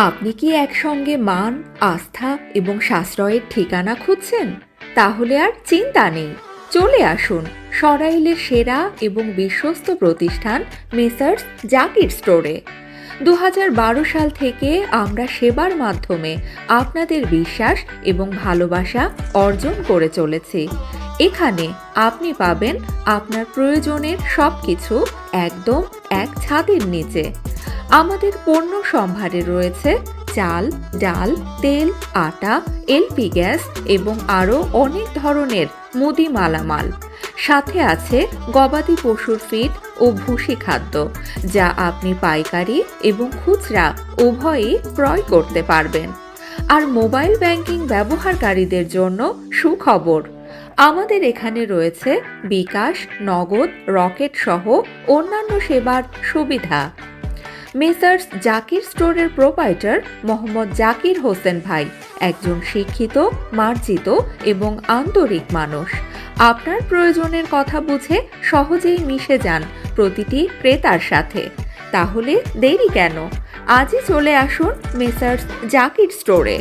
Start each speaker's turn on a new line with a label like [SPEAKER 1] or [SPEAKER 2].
[SPEAKER 1] আপনি কি একসঙ্গে মান, আস্থা এবং সাশ্রয়ের ঠিকানা খুঁজছেন? তাহলে আর চিন্তা নেই। চলে আসুন সরাইলের সেরা এবং বিশ্বস্ত প্রতিষ্ঠান মেসার্স জাকির স্টোরে। ২০১২ সাল থেকে আমরা সেবার মাধ্যমে আপনাদের বিশ্বাস এবং ভালোবাসা অর্জন করে চলেছি। এখানে আপনি পাবেন আপনার প্রয়োজনের সবকিছু একদম এক ছাদের নিচে। আমাদের পণ্য সম্ভারে রয়েছে চাল, ডাল, তেল, আটা, এলপি গ্যাস এবং আরও অনেক ধরনের মুদি মালামাল। সাথে আছে গবাদি পশুর ফিড ও ভুসি খাদ্য, যা আপনি পাইকারি এবং খুচরা উভয়ই ক্রয় করতে পারবেন। আর মোবাইল ব্যাংকিং ব্যবহারকারীদের জন্য সুখবর, আমাদের এখানে রয়েছে বিকাশ, নগদ, রকেট সহ অন্যান্য সেবার সুবিধা। মেসার্স জাকির স্টোরের প্রোপাইটার মোহাম্মদ জাকির হোসেন ভাই একজন শিক্ষিত, মার্জিত এবং আন্তরিক মানুষ। আপনার প্রয়োজনের কথা বুঝে সহজেই মিশে যান প্রতিটি ক্রেতার সাথে। তাহলে দেরি কেন? আজই চলে আসুন মেসার্স জাকির স্টোরে।